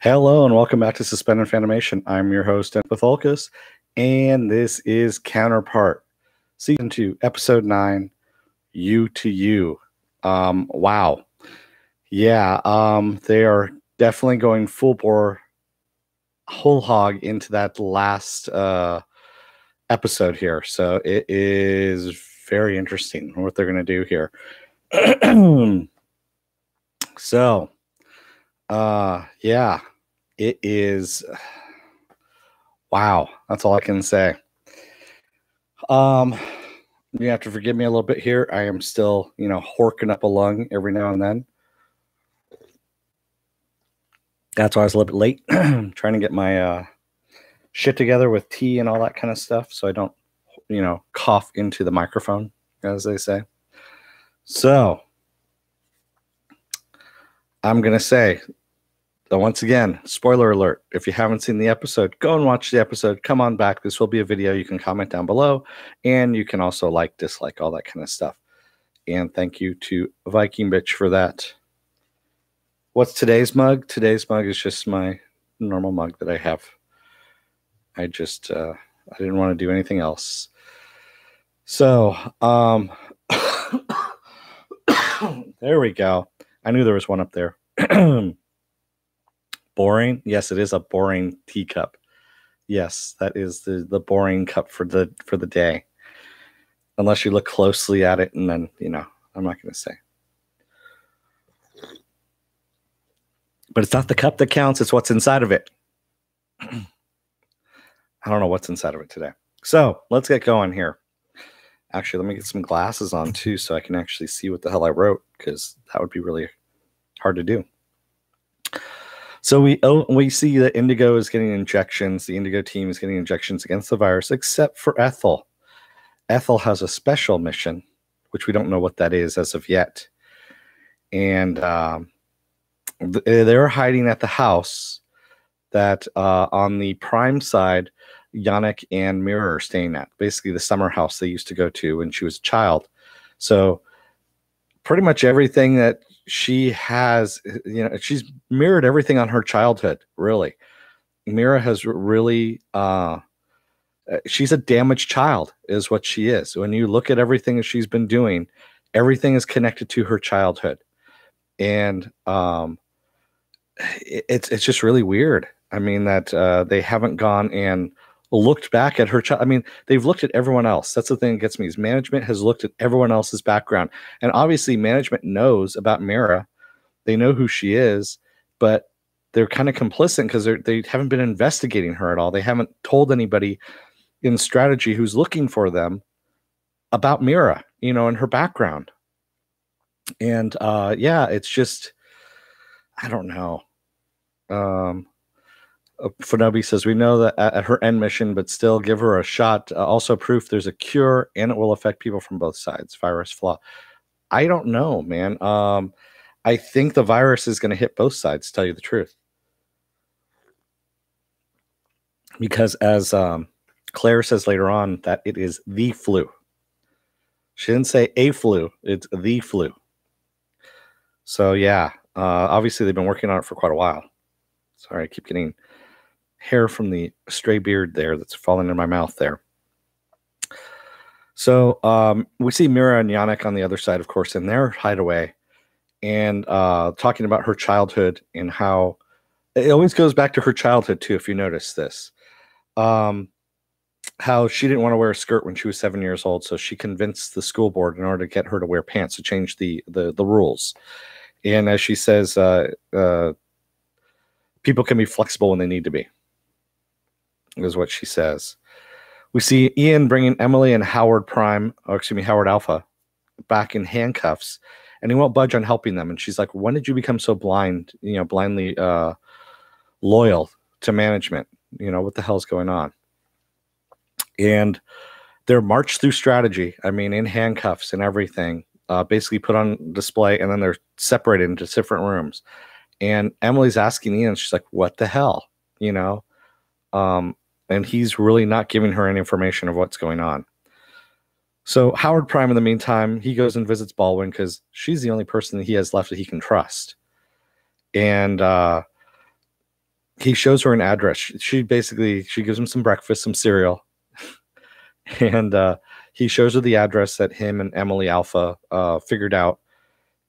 Hello and welcome back to Suspended Fanimation. I'm your host, Empatholkus, and this is Counterpart, Season 2, Episode 9, You to You. Wow. Yeah, they are definitely going full bore, whole hog into that last episode here. So it is very interesting what they're going to do here. So, yeah. It is, wow, that's all I can say. You have to forgive me a little bit here. I am still, horking up a lung every now and then. That's why I was a little bit late, trying to get my shit together with tea and all that kind of stuff so I don't, cough into the microphone, as they say. So, I'm going to say, once again, spoiler alert, if you haven't seen the episode, go and watch the episode. Come on back. This will be a video. You can comment down below, and you can also like, dislike, all that kind of stuff. And thank you to Viking Bitch for that. What's today's mug? Today's mug is just my normal mug that I have. I just, I didn't want to do anything else. So, there we go. I knew there was one up there. Boring? Yes, it is a boring teacup. Yes, that is the boring cup for the day. Unless you look closely at it, and then, I'm not going to say. But it's not the cup that counts, it's what's inside of it. I don't know what's inside of it today. So, let's get going here. Actually, let me get some glasses on, too, so I can actually see what the hell I wrote, because that would be really hard to do. So we see that Indigo is getting injections. The Indigo team is getting injections against the virus, except for Ethel. Ethel has a special mission, which we don't know what that is as of yet. And they're hiding at the house that on the Prime side, Yannick and Mira are staying at. Basically, the summer house they used to go to when she was a child. So pretty much everything that she has, she's mirrored everything on her childhood, really. Mira has really, she's a damaged child, is what she is. When you look at everything that she's been doing, everything is connected to her childhood. And it's just really weird. I mean, that they haven't gone and looked back at her child. I mean, they've looked at everyone else. That's the thing that gets me, is management has looked at everyone else's background. And obviously management knows about Mira. They know who she is, but they're kind of complicit because they haven't been investigating her at all. They haven't told anybody in strategy who's looking for them about Mira, and her background. And yeah, it's just, I don't know. Funobi says, we know that at her end mission, but still give her a shot. Also proof there's a cure and it will affect people from both sides. Virus flaw. I don't know, man. I think the virus is going to hit both sides, to tell you the truth. Because as Claire says later on, that it is the flu. She didn't say a flu, it's the flu. So yeah, obviously they've been working on it for quite a while. Sorry, I keep getting hair from the stray beard there that's falling in my mouth there. So we see Mira and Yannick on the other side, of course, in their hideaway, and talking about her childhood and how it always goes back to her childhood too, if you notice this. How she didn't want to wear a skirt when she was 7 years old, so she convinced the school board in order to get her to wear pants, to change the rules. And as she says, people can be flexible when they need to be, is what she says. We see Ian bringing Emily and Howard Howard Alpha back in handcuffs, and he won't budge on helping them. And she's like, when did you become so blindly loyal to management? What the hell's going on? And they're marched through strategy. I mean, in handcuffs and everything, basically put on display, and then they're separated into different rooms. And Emily's asking Ian, she's like, what the hell? And he's really not giving her any information of what's going on. So Howard Prime, in the meantime, he goes and visits Baldwin because she's the only person that he has left that he can trust. And he shows her an address. She gives him some breakfast, some cereal, and he shows her the address that him and Emily Alpha figured out,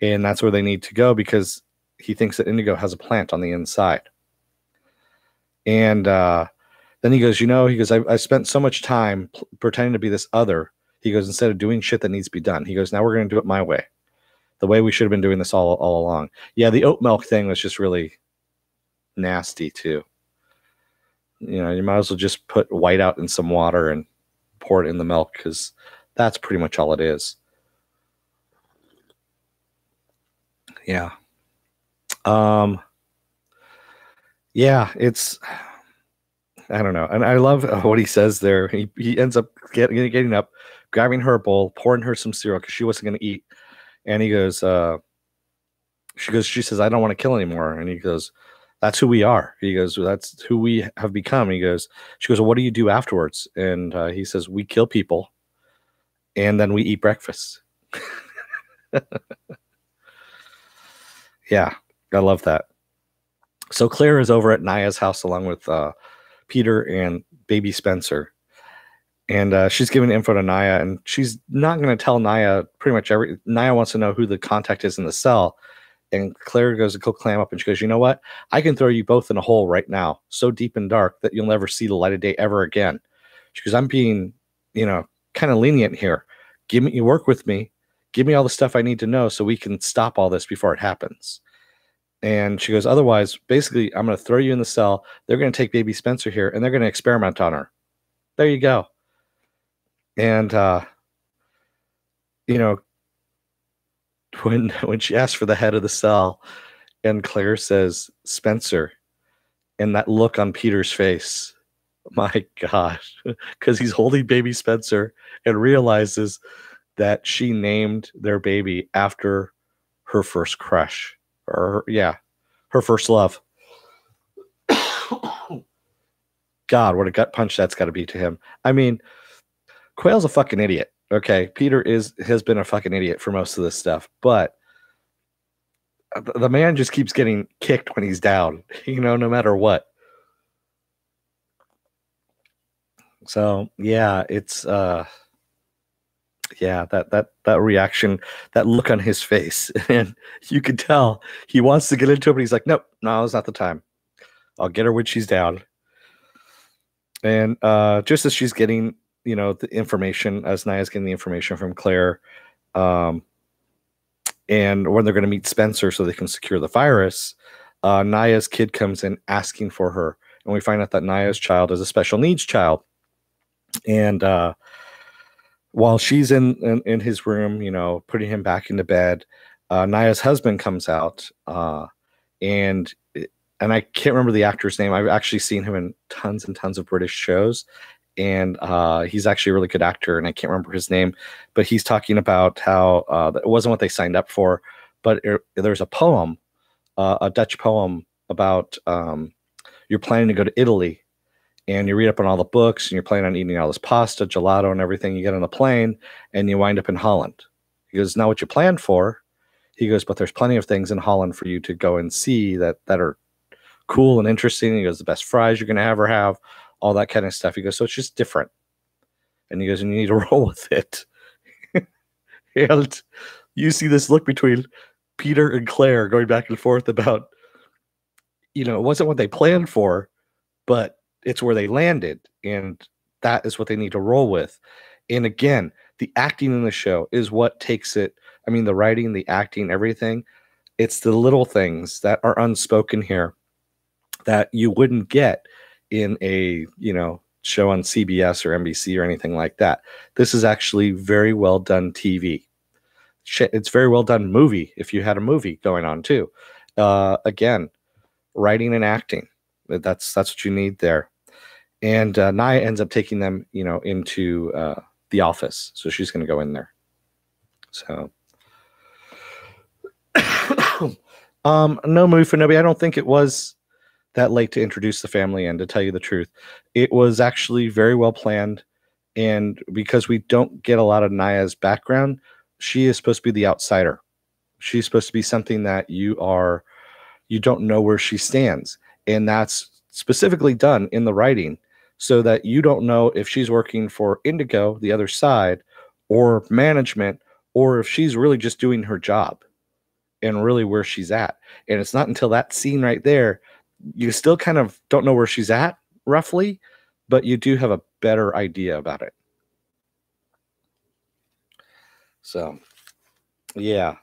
and that's where they need to go because he thinks that Indigo has a plant on the inside. And then he goes, I spent so much time pretending to be this other. He goes, instead of doing shit that needs to be done, he goes, now we're going to do it my way, the way we should have been doing this all along. Yeah, the oat milk thing was just really nasty too. You might as well just put whiteout in some water and pour it in the milk because that's pretty much all it is. Yeah. Yeah, it's, I don't know. And I love what he says there. He ends up getting up, grabbing her a bowl, pouring her some cereal because she wasn't going to eat. And he goes, she says, I don't want to kill anymore. And he goes, that's who we are. He goes, that's who we have become. She goes, well, what do you do afterwards? And he says, we kill people and then we eat breakfast. Yeah, I love that. So Claire is over at Naya's house along with Peter and baby Spencer. And she's giving info to Naya, and she's not going to tell Naya pretty much Naya wants to know who the contact is in the cell. And Claire goes to go climb up, and she goes, you know what? I can throw you both in a hole right now, so deep and dark that you'll never see the light of day ever again. She goes, I'm being, kind of lenient here. You work with me. Give me all the stuff I need to know so we can stop all this before it happens. And she goes, otherwise, basically, I'm going to throw you in the cell. They're going to take baby Spencer here, and they're going to experiment on her. There you go. And, when she asks for the head of the cell, and Claire says, Spencer, and that look on Peter's face, my gosh, because he's holding baby Spencer and realizes that she named their baby after her first crush. Her first love. God, what a gut punch that's got to be to him. I mean, Quayle's a fucking idiot. Okay, Peter has been a fucking idiot for most of this stuff, but the man just keeps getting kicked when he's down, no matter what. So yeah, it's that reaction, that look on his face, and you can tell he wants to get into it, but he's like, nope, no, it's not the time. I'll get her when she's down. And just as she's getting, the information, as Naya's getting the information from Claire, and when they're going to meet Spencer so they can secure the virus, Naya's kid comes in asking for her, and we find out that Naya's child is a special needs child. And while she's in his room, putting him back into bed, Naya's husband comes out, and I can't remember the actor's name. I've actually seen him in tons and tons of British shows, and he's actually a really good actor, and I can't remember his name, but he's talking about how it wasn't what they signed up for, but there's a poem, a Dutch poem about you're planning to go to Italy, and you read up on all the books, and you're planning on eating all this pasta, gelato, and everything. You get on the plane, and you wind up in Holland. He goes, not what you planned for. He goes, but there's plenty of things in Holland for you to go and see that are cool and interesting. He goes, the best fries you're going to ever have, all that kind of stuff. He goes, so it's just different. And he goes, and you need to roll with it. And you see this look between Peter and Claire going back and forth about, it wasn't what they planned for, but it's where they landed, and that is what they need to roll with. And again, the acting in the show is what takes it. I mean, the writing, the acting, everything. It's the little things that are unspoken here that you wouldn't get in a, show on CBS or NBC or anything like that. This is actually very well done TV. It's very well done movie if you had a movie going on too. Again, writing and acting. That's what you need there. And Naya ends up taking them, into the office. So she's going to go in there. So, no movie for nobody. I don't think it was that late to introduce the family in, to tell you the truth. It was actually very well planned. And because we don't get a lot of Naya's background, she is supposed to be the outsider. She's supposed to be something that you don't know where she stands. And that's specifically done in the writing so that you don't know if she's working for Indigo, the other side, or management, or if she's really just doing her job and really where she's at. And it's not until that scene right there, you still kind of don't know where she's at roughly, but you do have a better idea about it. So, yeah.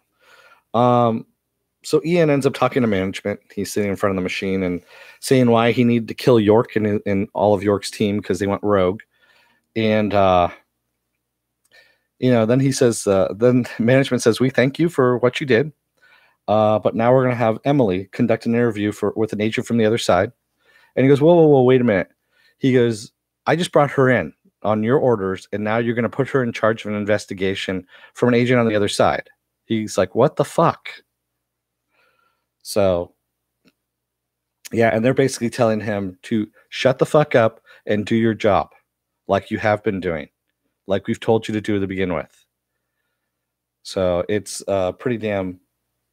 So Ian ends up talking to management. He's sitting in front of the machine and saying why he needed to kill York and all of York's team because they went rogue. And, then he says, then management says, we thank you for what you did. But now we're going to have Emily conduct an interview with an agent from the other side. And he goes, whoa, wait a minute. He goes, I just brought her in on your orders, and now you're going to put her in charge of an investigation from an agent on the other side. He's like, what the fuck? So, yeah, and they're basically telling him to shut the fuck up and do your job like you have been doing, like we've told you to do to begin with. So it's pretty damn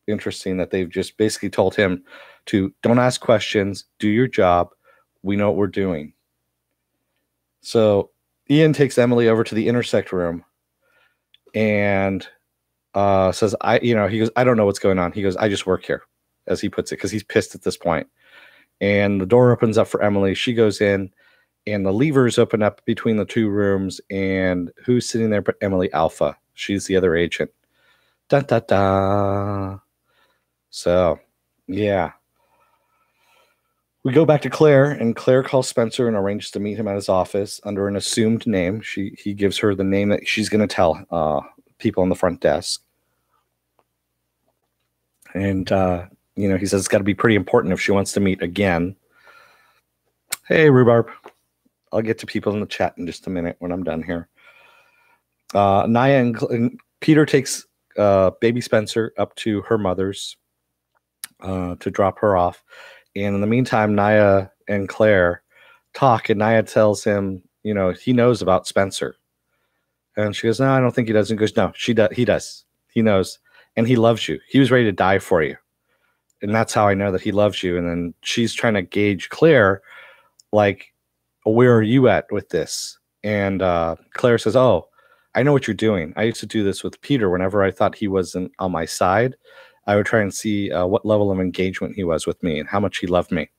interesting that they've just basically told him to don't ask questions, do your job. We know what we're doing. So Ian takes Emily over to the intersect room and says, he goes, I don't know what's going on. He goes, I just work here, as he puts it, because he's pissed at this point. And the door opens up for Emily. She goes in, and the levers open up between the two rooms. And who's sitting there but Emily Alpha? She's the other agent. Da da da. So, yeah. We go back to Claire, and Claire calls Spencer and arranges to meet him at his office under an assumed name. He gives her the name that she's going to tell people on the front desk. And, he says it's got to be pretty important if she wants to meet again. Hey, Rhubarb. I'll get to people in the chat in just a minute when I'm done here. Naya and Peter takes baby Spencer up to her mother's to drop her off. And in the meantime, Naya and Claire talk, and Naya tells him, he knows about Spencer. And she goes, no, I don't think he does. And he goes, no, he does. He knows. And he loves you. He was ready to die for you. And that's how I know that he loves you. And then she's trying to gauge Claire, like, where are you at with this? And Claire says, oh, I know what you're doing. I used to do this with Peter whenever I thought he wasn't on my side. I would try and see what level of engagement he was with me and how much he loved me,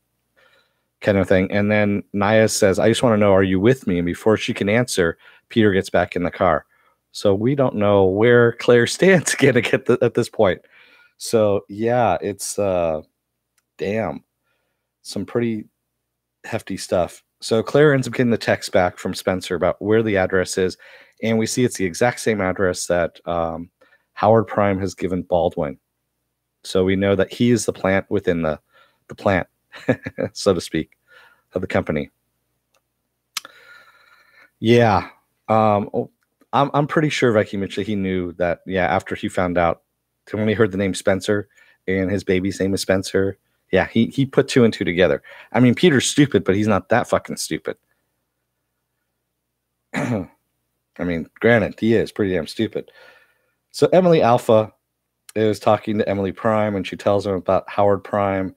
kind of thing. And then Naya says, I just want to know, are you with me? And before she can answer, Peter gets back in the car. So we don't know where Claire stands again at this point. So, yeah, it's, damn, some pretty hefty stuff. So Claire ends up getting the text back from Spencer about where the address is. And we see it's the exact same address that Howard Prime has given Baldwin. So we know that he is the plant within the plant, so to speak, of the company. Yeah. I'm pretty sure Viking Mitchell, he knew that, after he found out, when he heard the name Spencer and his baby's name is Spencer, he put two and two together. I mean, Peter's stupid, but he's not that fucking stupid. I mean, granted, he is pretty damn stupid. So Emily Alpha is talking to Emily Prime, and she tells him about Howard Prime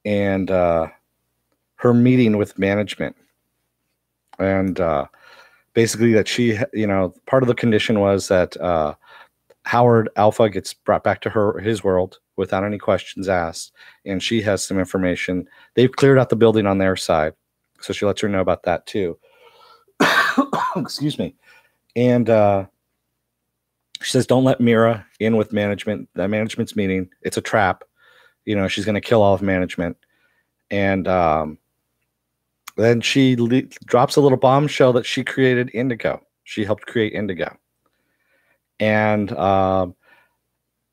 and her meeting with management. And basically that she, part of the condition was that Howard Alpha gets brought back to his world without any questions asked, and she has some information. They've cleared out the building on their side, so she lets her know about that too. Excuse me. And she says, don't let Mira in with management. The management's meeting. It's a trap. She's going to kill all of management. And then she drops a little bombshell that she created Indigo. She helped create Indigo. And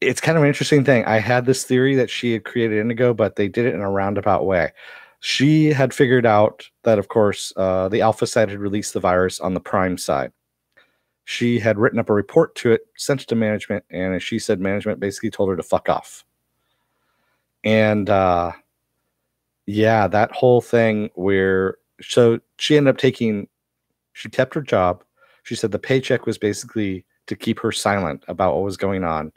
it's kind of an interesting thing. I had this theory that she had created Indigo, but they did it in a roundabout way. She had figured out that, of course, the Alpha side had released the virus on the Prime side. She had written up a report to it, sent it to management, and as she said, management basically told her to fuck off. And that whole thing so she ended up she kept her job. She said the paycheck was basically to keep her silent about what was going on,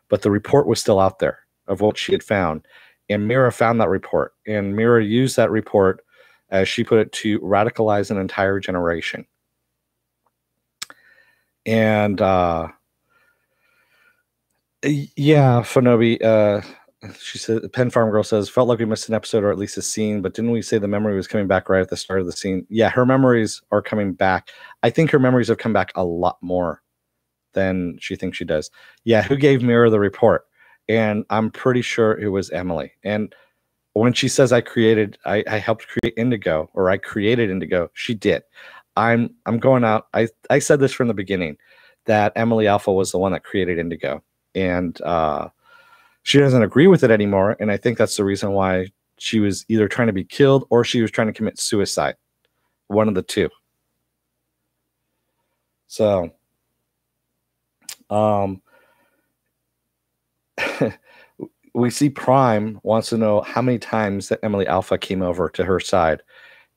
but the report was still out there of what she had found. And Mira found that report, and Mira used that report, as she put it, to radicalize an entire generation. And yeah, Fonobi, she said, Pen Farm Girl says, felt like we missed an episode or at least a scene, but didn't we say the memory was coming back right at the start of the scene? Yeah, her memories are coming back. I think her memories have come back a lot more than she thinks she does. Yeah, who gave Mira the report? And I'm pretty sure it was Emily. And when she says I helped create Indigo, or I created Indigo, she did. I'm going out. I said this from the beginning, that Emily Alpha was the one that created Indigo. And she doesn't agree with it anymore, and I think that's the reason why she was either trying to be killed or she was trying to commit suicide. One of the two. So, we see Prime wants to know how many times that Emily Alpha came over to her side,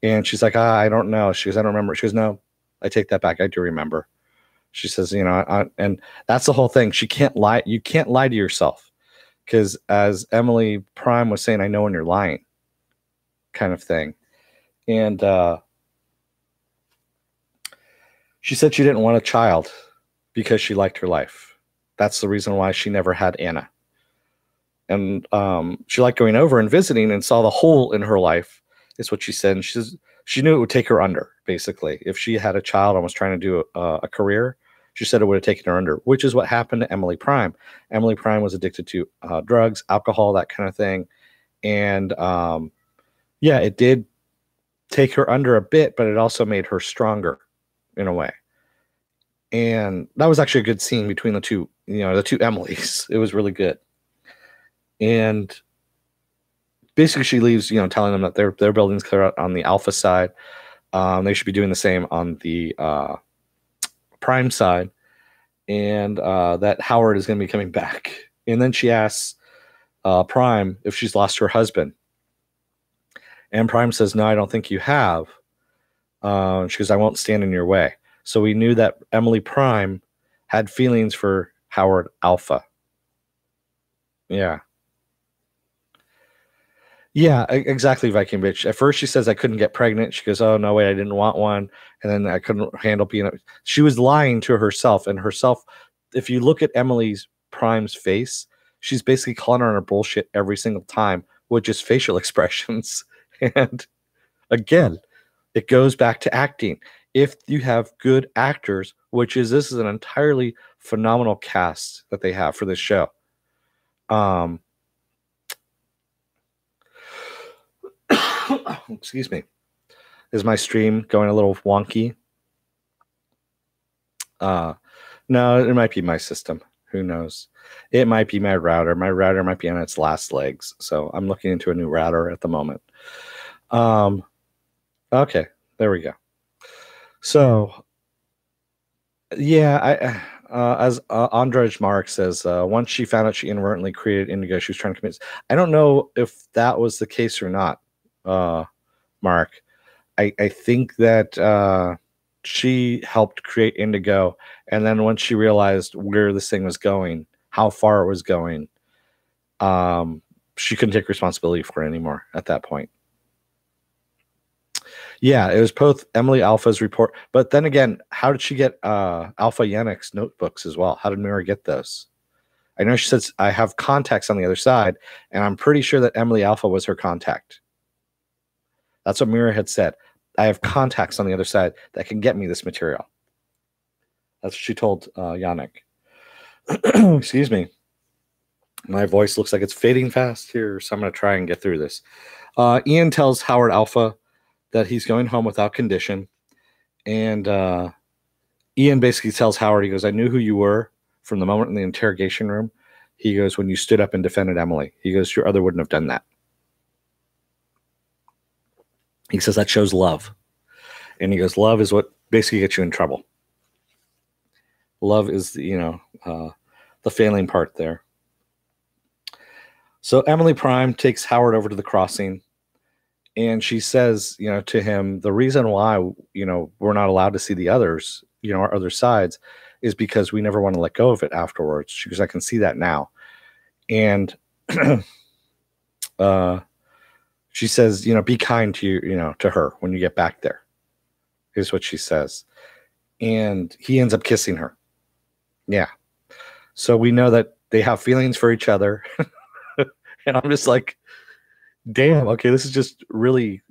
and she's like, I don't know. She goes, I don't remember. She goes, no, I take that back. I do remember. She says, you know, and that's the whole thing. She can't lie. You can't lie to yourself. Because as Emily Prime was saying, I know when you're lying, kind of thing. And she said she didn't want a child because she liked her life. That's the reason why she never had Anna. And she liked going over and visiting and saw the hole in her life, is what she said. And she says she knew it would take her under, basically. If she had a child and was trying to do a career, she said it would have taken her under, which is what happened to Emily Prime. Emily Prime was addicted to drugs, alcohol, that kind of thing. And yeah, it did take her under a bit, but it also made her stronger in a way. And that was actually a good scene between the two, the two Emilys. It was really good. And basically she leaves, telling them that their building's clear out on the Alpha side. They should be doing the same on the Prime side, and that Howard is going to be coming back. And then she asks Prime if she's lost her husband, and Prime says, no, I don't think you have. She goes, I won't stand in your way. So we knew that Emily Prime had feelings for Howard Alpha. Yeah, exactly, Viking bitch. At first she says I couldn't get pregnant. She goes, oh no, wait, I didn't want one. And then I couldn't handle being she was lying to herself. And herself, if you look at Emily's Prime's face, she's basically calling her on her bullshit every single time with just facial expressions. And again, it goes back to acting. If you have good actors, this is an entirely phenomenal cast that they have for this show. Excuse me. Is my stream going a little wonky? No, it might be my system. Who knows? It might be my router. My router might be on its last legs. So I'm looking into a new router at the moment. Okay, there we go. So, yeah, as Andrej Mark says, once she found out she inadvertently created Indigo, she was trying to commit. I don't know if that was the case or not, Mark. I think that she helped create Indigo, and then once she realized where this thing was going, how far it was going, she couldn't take responsibility for it anymore at that point. Yeah, it was both Emily Alpha's report, but then again, how did she get Alpha Yannick's notebooks as well? How did Mira get those? I know she says I have contacts on the other side, and I'm pretty sure that Emily Alpha was her contact. That's what Mira had said. I have contacts on the other side that can get me this material. That's what she told Yannick. Excuse me. My voice looks like it's fading fast here, so I'm going to try and get through this. Ian tells Howard Alpha that he's going home without condition. And Ian basically tells Howard, he goes, I knew who you were from the moment in the interrogation room. He goes, when you stood up and defended Emily. He goes, your other wouldn't have done that. He says that shows love. And he goes, love is what basically gets you in trouble. Love is, the failing part there. So Emily Prime takes Howard over to the crossing. And she says, to him, the reason why, we're not allowed to see the others, our other sides, is because we never want to let go of it afterwards. She goes, I can see that now. And she says, be kind to to her when you get back there, is what she says. And he ends up kissing her. Yeah. So we know that they have feelings for each other. And I'm just like, damn, okay, this is just really,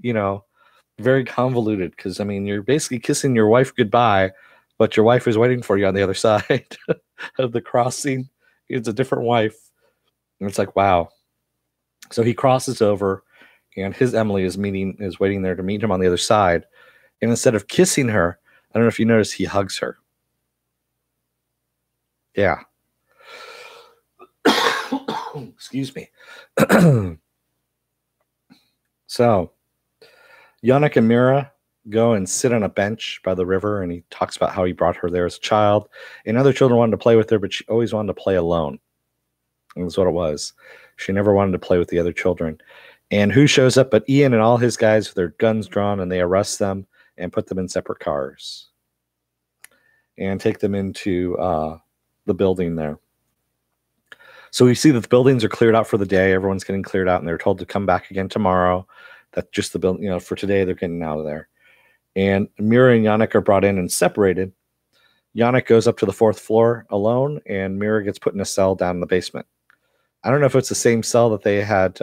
very convoluted. Because, I mean, you're basically kissing your wife goodbye, but your wife is waiting for you on the other side of the crossing. It's a different wife. And it's like, wow. So he crosses over, and his Emily is waiting there to meet him on the other side. And instead of kissing her, I don't know if you notice, he hugs her. Yeah. Excuse me. So Yannick and Mira go and sit on a bench by the river, and he talks about how he brought her there as a child, and other children wanted to play with her, but she always wanted to play alone. And that's what it was. She never wanted to play with the other children. And who shows up but Ian and all his guys with their guns drawn, and they arrest them and put them in separate cars and take them into the building there. So we see that the buildings are cleared out for the day. Everyone's getting cleared out, and they're told to come back again tomorrow. That's just the building, for today, they're getting out of there. And Mira and Yannick are brought in and separated. Yannick goes up to the 4th floor alone, and Mira gets put in a cell down in the basement. I don't know if it's the same cell that they had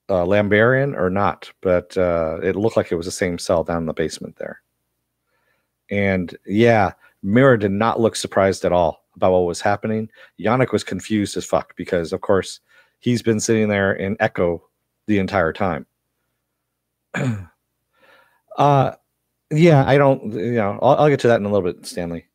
Lambert in or not, but it looked like it was the same cell down in the basement there. And yeah, Mira did not look surprised at all about what was happening. Yannick was confused as fuck because, of course, he's been sitting there in echo the entire time. Yeah, I don't, I'll get to that in a little bit, Stanley.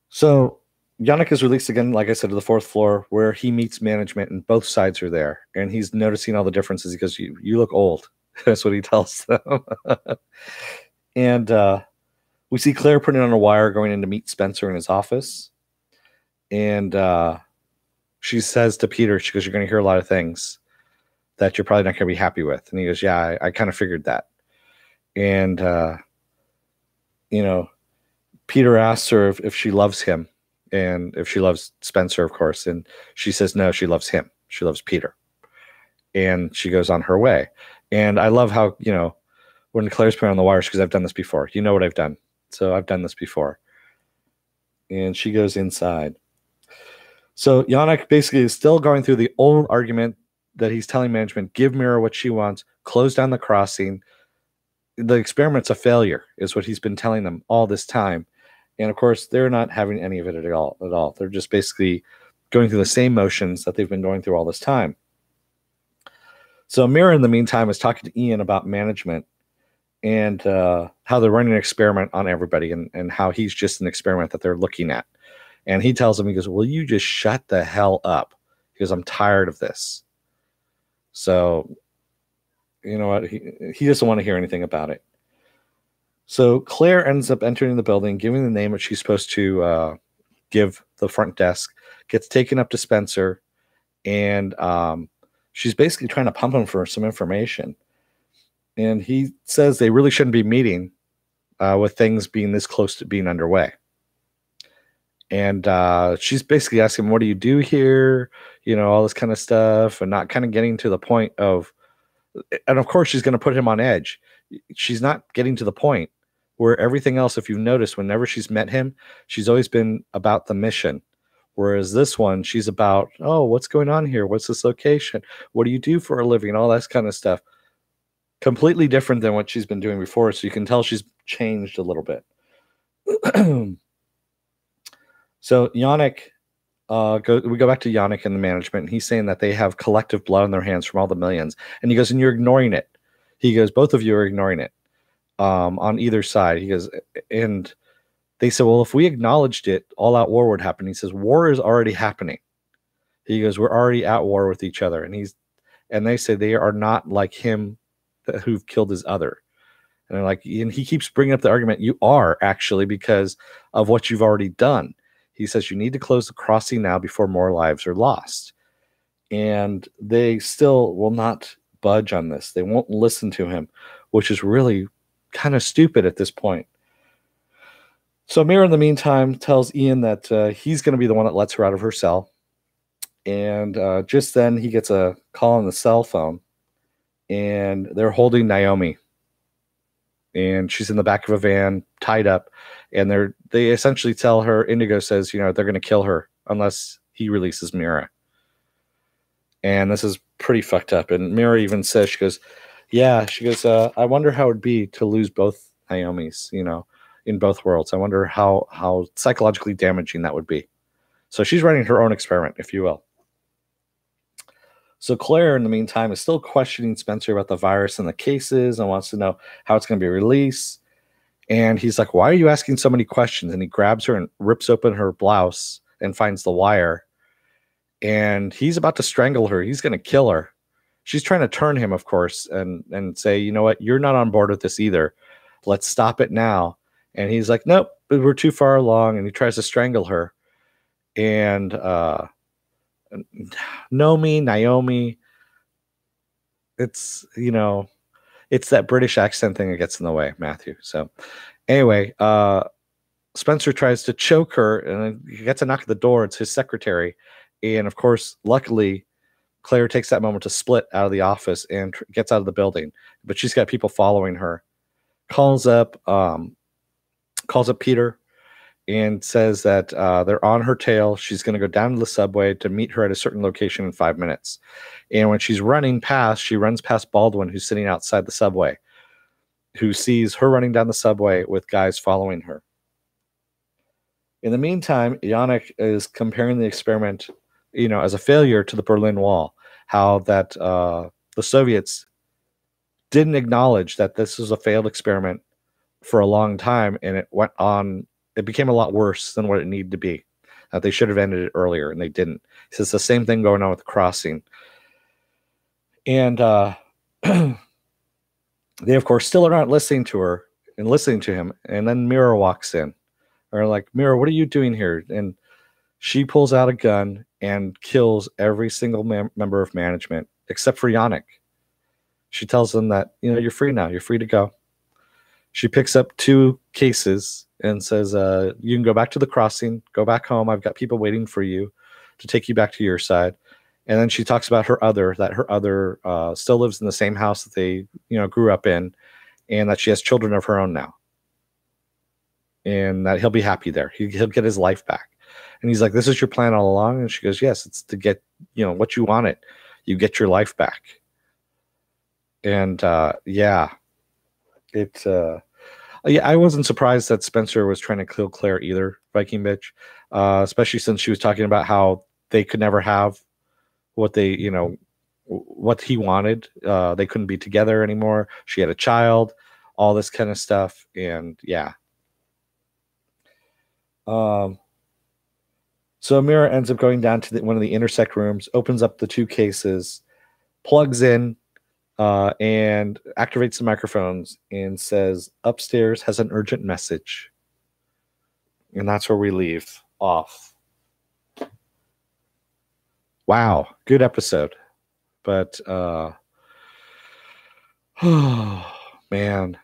So Yannick is released again, like I said, to the 4th floor where he meets management, and both sides are there. And he's noticing all the differences. He goes, you look old. That's what he tells them. And we see Claire putting on a wire going in to meet Spencer in his office. And she says to Peter, she goes, you're going to hear a lot of things that you're probably not going to be happy with. And he goes, yeah, I kind of figured that. And, Peter asks her if she loves him and if she loves Spencer, of course. And she says, no, she loves him. She loves Peter. And she goes on her way. And I love how, when Claire's putting on the wires, because I've done this before. You know what I've done. So I've done this before. And she goes inside. So Yannick basically is still going through the old argument that he's telling management, give Mira what she wants, close down the crossing. The experiment's a failure, is what he's been telling them all this time. And of course, they're not having any of it at all. They're just basically going through the same motions that they've been going through all this time. So Mira, in the meantime, is talking to Ian about management and how they're running an experiment on everybody, and how he's just an experiment that they're looking at. And he tells him, he goes, will you just shut the hell up? Because I'm tired of this. So, you know what? He doesn't want to hear anything about it. So Claire ends up entering the building, giving the name that she's supposed to give the front desk, gets taken up to Spencer, and she's basically trying to pump him for some information. And he says they really shouldn't be meeting with things being this close to being underway. And she's basically asking him, what do you do here? All this kind of stuff, and not kind of getting to the point of, and of course she's going to put him on edge. She's not getting to the point where everything else, if you've noticed, whenever she's met him, she's always been about the mission. Whereas this one, she's about, oh, what's going on here? What's this location? What do you do for a living? All that kind of stuff. Completely different than what she's been doing before. So you can tell she's changed a little bit. So Yannick, we go back to Yannick and the management, and he's saying that they have collective blood on their hands from all the millions. And he goes, and you're ignoring it. He goes, both of you are ignoring it on either side. He goes, and they said, well, if we acknowledged it, all out war would happen. He says, war is already happening. He goes, we're already at war with each other. And they say they are not like him who've killed his other. And they're like, and he keeps bringing up the argument, you are actually, because of what you've already done. He says, you need to close the crossing now before more lives are lost. And they still will not budge on this. They won't listen to him, which is really kind of stupid at this point. So Mira, in the meantime, tells Ian that he's going to be the one that lets her out of her cell. And just then he gets a call on the cell phone, and they're holding Naomi. And she's in the back of a van, tied up. And they essentially tell her, Indigo says, they're going to kill her unless he releases Mira. And this is pretty fucked up. And Mira even says, she goes, I wonder how it'd be to lose both Naomis, in both worlds. I wonder how psychologically damaging that would be. So she's running her own experiment, if you will. So Claire, in the meantime, is still questioning Spencer about the virus and the cases and wants to know how it's going to be released. And he's like, why are you asking so many questions? And he grabs her and rips open her blouse and finds the wire. And he's about to strangle her. He's going to kill her. She's trying to turn him, of course, and say, you know what? You're not on board with this either. Let's stop it now. And he's like, nope, we're too far along. And he tries to strangle her. And Naomi, it's, it's that British accent thing that gets in the way, Matthew. So anyway, Spencer tries to choke her and he gets a knock at the door. It's his secretary. And of course, luckily, Claire takes that moment to split out of the office and gets out of the building. But she's got people following her. Calls up Peter and says that they're on her tail. She's going to go down to the subway to meet her at a certain location in 5 minutes. And when she's running past, she runs past Baldwin, who's sitting outside the subway, who sees her running down the subway with guys following her. In the meantime, Yannick is comparing the experiment, as a failure to the Berlin Wall, how that the Soviets didn't acknowledge that this was a failed experiment for a long time, and it became a lot worse than what it needed to be. They should have ended it earlier, and they didn't. So it's the same thing going on with the crossing. And they, of course, still are not listening to her and listening to him. And then Mira walks in. They're like, Mira, what are you doing here? And she pulls out a gun and kills every single member of management except for Yannick. She tells them that, you're free now. You're free to go. She picks up 2 cases and says, you can go back to the crossing, go back home. I've got people waiting for you to take you back to your side. And then she talks about her other still lives in the same house that they, grew up in, and that she has children of her own now. And that he'll be happy there. He'll get his life back. And he's like, this is your plan all along? And she goes, yes, it's to get, what you wanted. You get your life back. And I wasn't surprised that Spencer was trying to kill Claire either, Viking bitch, especially since she was talking about how they could never have what they, what he wanted. They couldn't be together anymore. She had a child, all this kind of stuff. And yeah. So Amira ends up going down to one of the intersect rooms, opens up the 2 cases, plugs in, and activates the microphones and says, upstairs has an urgent message. And that's where we leave off. Wow, good episode. But man,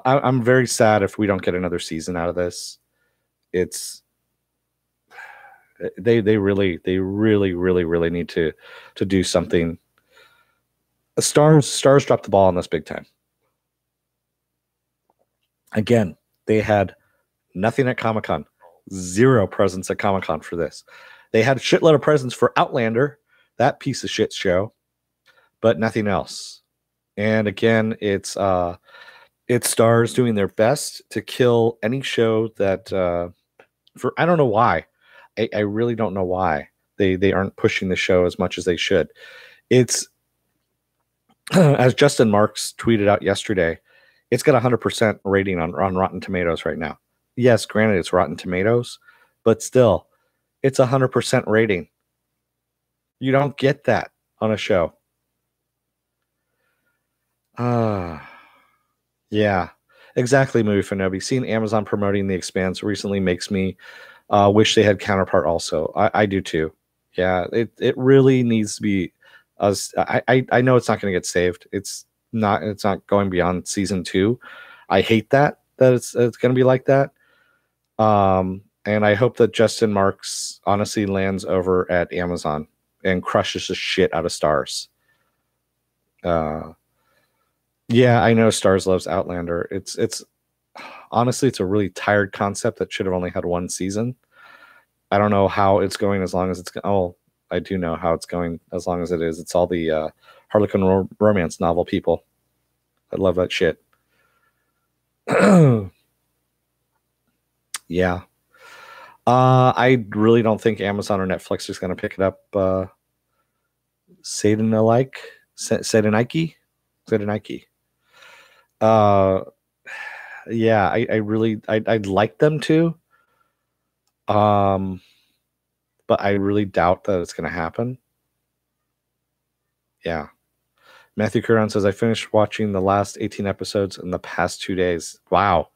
I'm very sad if we don't get another season out of this. They really need to do something. Starz dropped the ball on this big time. Again, they had nothing at Comic-Con, 0 presence at Comic-Con for this. They had a shitload of presents for Outlander, that piece of shit show, but nothing else. And again, it's Starz doing their best to kill any show that I don't know why. I really don't know why they aren't pushing the show as much as they should. It's as Justin Marks tweeted out yesterday, it's got 100% rating on Rotten Tomatoes right now. Yes, granted it's Rotten Tomatoes, but still, it's 100% rating. You don't get that on a show. Yeah, exactly, Movie Fanobi. Seeing Amazon promoting The Expanse recently makes me wish they had Counterpart also. I do too. Yeah, it really needs to be. I know it's not going to get saved. It's not going beyond season 2. I hate that, that it's going to be like that. And I hope that Justin Marks honestly lands over at Amazon and crushes the shit out of Starz. Yeah, I know Starz loves Outlander. It's honestly, it's a really tired concept that should have only had one season. I don't know how it's going as long as it's. Oh, I do know how it's going as long as it is. It's all the Harlequin romance novel people. I love that shit. Yeah. I really don't think Amazon or Netflix is going to pick it up. Satanike. Uh, yeah, I'd like them to. But I really doubt that it's going to happen. Yeah. Matthew Curran says, I finished watching the last 18 episodes in the past 2 days. Wow.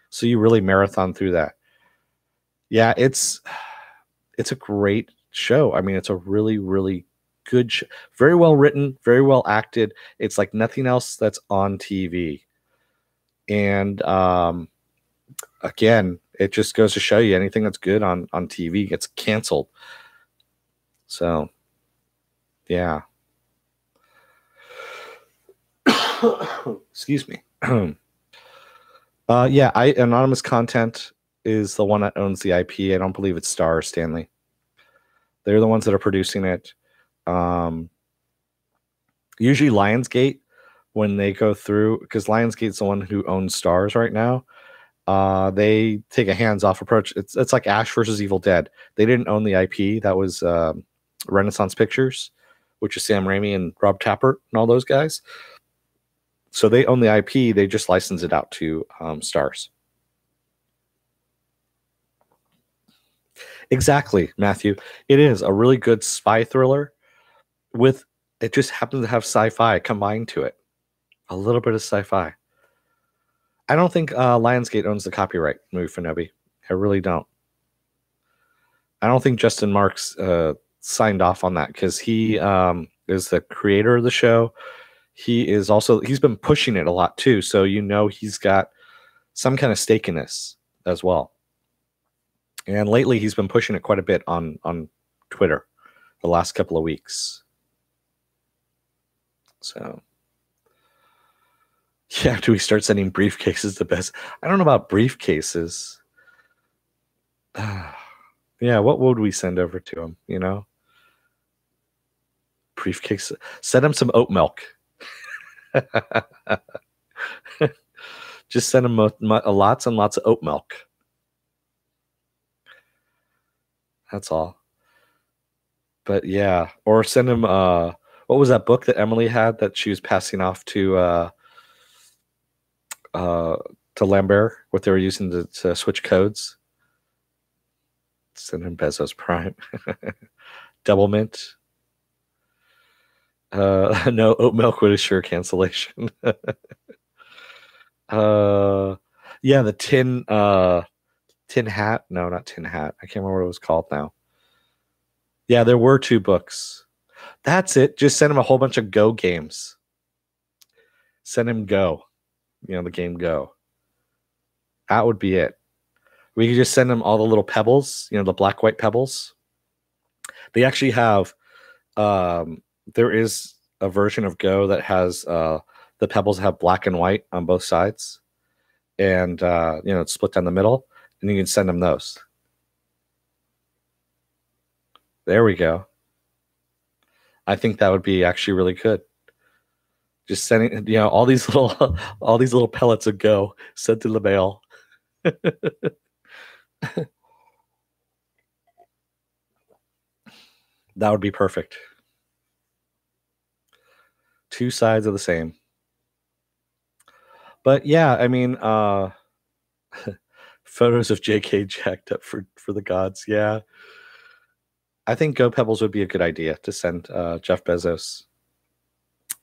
So you really marathon through that. Yeah, it's a great show. I mean, it's a really, really good show. Very well written, very well acted. It's like nothing else that's on TV. And again, it just goes to show you anything that's good on TV gets canceled. So, yeah. Excuse me. Yeah, Anonymous Content is the one that owns the IP. I don't believe it's Starz, Stanley. They're the ones that are producing it. Usually Lionsgate, when they go through, because Lionsgate's the one who owns Starz right now, they take a hands-off approach. It's like Ash versus Evil Dead. They didn't own the IP. That was Renaissance Pictures, which is Sam Raimi and Rob Tappert and all those guys. So they own the IP. They just license it out to Starz. Exactly, Matthew. It is a really good spy thriller with, it just happens to have sci-fi combined to it. A little bit of sci-fi. I don't think Lionsgate owns the copyright, Movie Fanobi. I really don't. I don't think Justin Marks signed off on that because he is the creator of the show. He's been pushing it a lot too. So, he's got some kind of stake in this as well. And lately he's been pushing it quite a bit on Twitter the last couple of weeks. So, yeah, do we start sending briefcases to best? I don't know about briefcases. Yeah, what would we send over to him, Briefcase. Send him some oat milk. Just send him lots and lots of oat milk. That's all. But yeah, or send him what was that book that Emily had that she was passing off to Lambert, what they were using to switch codes? Send him Bezos Prime. Double mint. No, oat milk would assure cancellation. Yeah, the tin hat. No, not tin hat. I can't remember what it was called now. Yeah, there were 2 books. That's it. Just send him a whole bunch of Go games. Send him Go. The game Go. That would be it. We could just send him all the little pebbles, the black-white pebbles. They actually have, there is a version of Go that has the pebbles have black and white on both sides. And, it's split down the middle. And you can send them those. There we go. I think that would be actually really good. Just sending, all these little pellets of Go sent to the mail. That would be perfect. 2 sides of the same. But yeah, I mean, photos of JK jacked up for the gods. Yeah. I think Go Pebbles would be a good idea to send Jeff Bezos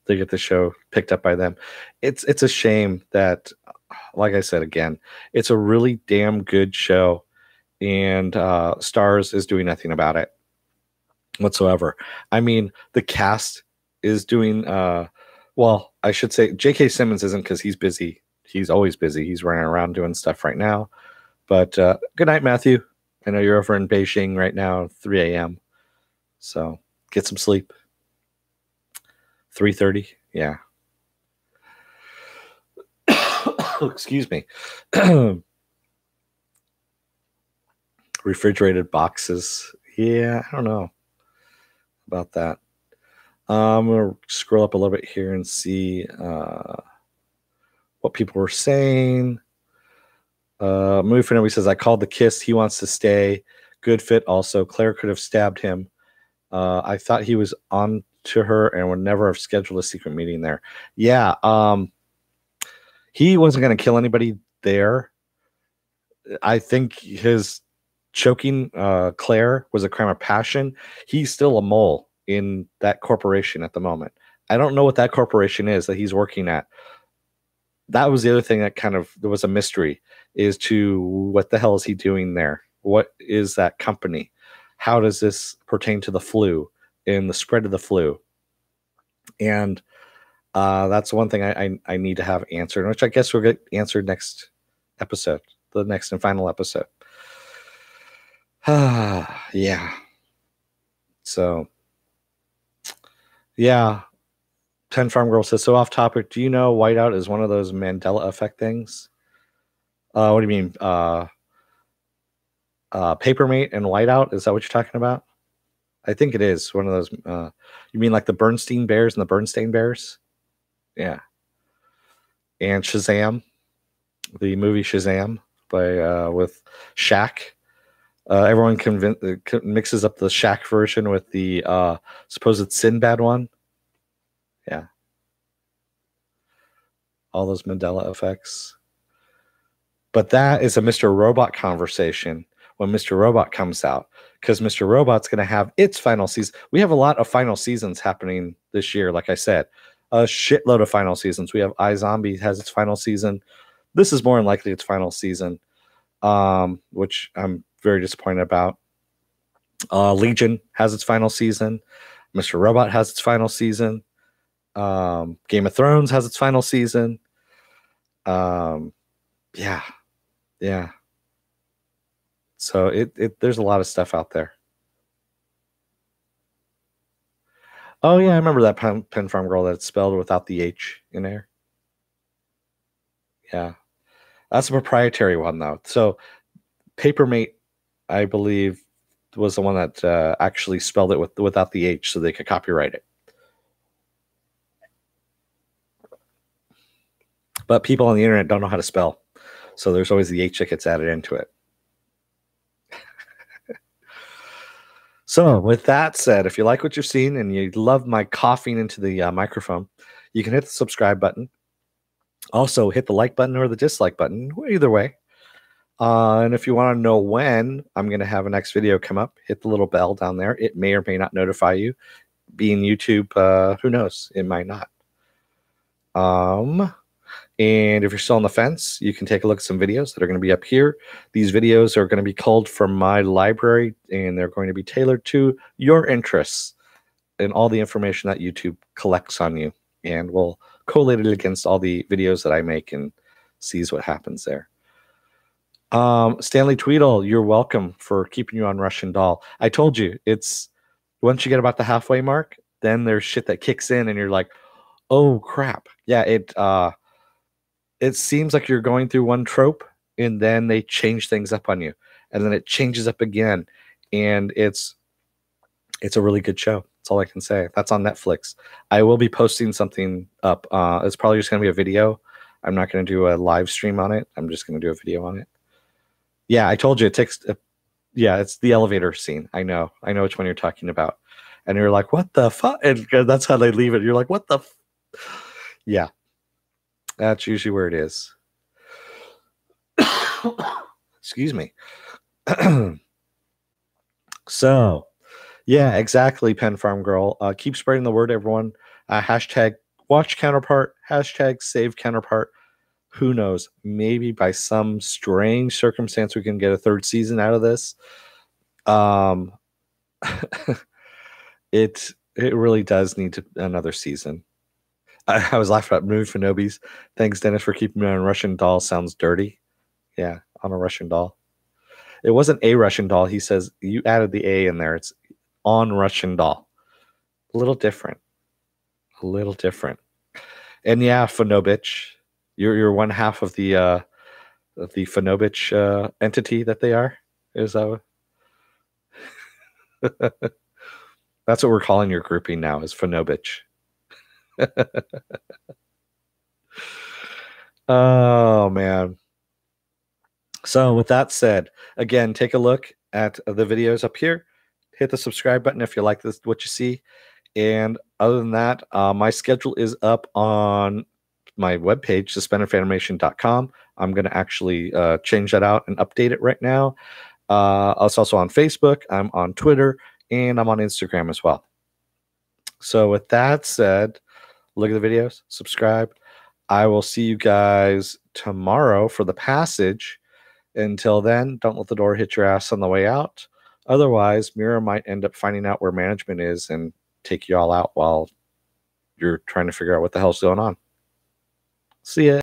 to get the show picked up by them. It's a shame that, like I said again, it's a really damn good show, and Starz is doing nothing about it whatsoever. I mean, the cast is doing well. I should say J.K. Simmons isn't, because he's busy he's always busy. He's running around doing stuff right now. But good night, Matthew. I know you're over in Beijing right now, 3 a.m. So get some sleep. 3:30, yeah. Excuse me. Refrigerated boxes. Yeah, I don't know about that. I'm going to scroll up a little bit here and see what people were saying. Movie for Nobody says, I called the kiss. He wants to stay. Good fit also. Claire could have stabbed him. I thought he was on to her and would never have scheduled a secret meeting there. Yeah. He wasn't going to kill anybody there. I think his choking Claire was a crime of passion. He's still a mole in that corporation at the moment. I don't know what that corporation is that he's working at. That was the other thing that there was a mystery, is to what the hell is he doing there? What is that company? How does this pertain to the flu and the spread of the flu? And that's one thing I need to have answered, which I guess we'll get answered next episode, the next and final episode. Yeah. So, yeah. 10 Farm Girl says, so off topic, do you know whiteout is one of those Mandela effect things? What do you mean? Papermate and whiteout? Is that what you're talking about? I think it is one of those. You mean like the Bernstein Bears and the Bernstein Bears? Yeah. And Shazam, the movie Shazam by with Shaq. Everyone mixes up the Shaq version with the supposed Sinbad one. Yeah. All those Mandela effects. But that is a Mr. Robot conversation when Mr. Robot comes out, because Mr. Robot's going to have its final season. We have a lot of final seasons happening this year, like I said. A shitload of final seasons. We have iZombie has its final season. This is more than likely its final season, which I'm very disappointed about. Legion has its final season. Mr. Robot has its final season. Game of Thrones has its final season. Yeah. So there's a lot of stuff out there. Oh yeah, I remember that Pen Farm Girl that's spelled without the H in there. Yeah, that's a proprietary one though. So Papermate, I believe, was the one that actually spelled it without the H, so they could copyright it. But people on the internet don't know how to spell, so there's always the H that gets added into it. So with that said, if you like what you're seeing and you love my coughing into the microphone, you can hit the subscribe button. Also, hit the like button or the dislike button, either way. And if you want to know when I'm going to have a next video come up, hit the little bell down there. It may or may not notify you. Being YouTube, who knows? It might not. And if you're still on the fence, you can take a look at some videos that are going to be up here. These videos are going to be culled from my library, and they're going to be tailored to your interests and all the information that YouTube collects on you. And we'll collate it against all the videos that I make and sees what happens there. Stanley Tweedle, you're welcome for keeping you on Russian Doll. I told you, it's once you get about the halfway mark, then there's shit that kicks in and you're like, oh crap. Yeah, it seems like you're going through one trope and then they change things up on you, and then it changes up again, and it's a really good show. That's all I can say. That's on Netflix. I will be posting something up. It's probably just going to be a video. I'm not going to do a live stream on it. I'm just going to do a video on it. Yeah, I told you it takes. Yeah, it's the elevator scene. I know which one you're talking about. And you're like, what the fuck? And that's how they leave it. You're like, what the? Yeah, that's usually where it is. Excuse me. So, yeah, exactly, Pen Farm Girl. Keep spreading the word, everyone. Hashtag watch Counterpart. Hashtag save Counterpart. Who knows? Maybe by some strange circumstance we can get a third season out of this. It really does need another season. I was laughing at Moon Finobis. Thanks, Dennis, for keeping me on Russian doll. Sounds dirty. Yeah, on a Russian doll. It wasn't a Russian doll. He says you added the A in there. It's on Russian doll. A little different. A little different. And yeah, Finobich. You're one half of the Finobich entity that they are. Is that that's what we're calling your grouping now, is Finobich. Oh man. So with that said, again, take a look at the videos up here. Hit the subscribe button if you like this, what you see. And other than that, my schedule is up on my webpage, suspendedfanimation.com. I'm going to actually change that out and update it right now. It's also on Facebook. I'm on Twitter, and I'm on Instagram as well. So with that said, look at the videos, subscribe. I will see you guys tomorrow for the passage. Until then, don't let the door hit your ass on the way out. Otherwise, Mira might end up finding out where management is and take you all out while you're trying to figure out what the hell's going on. See ya.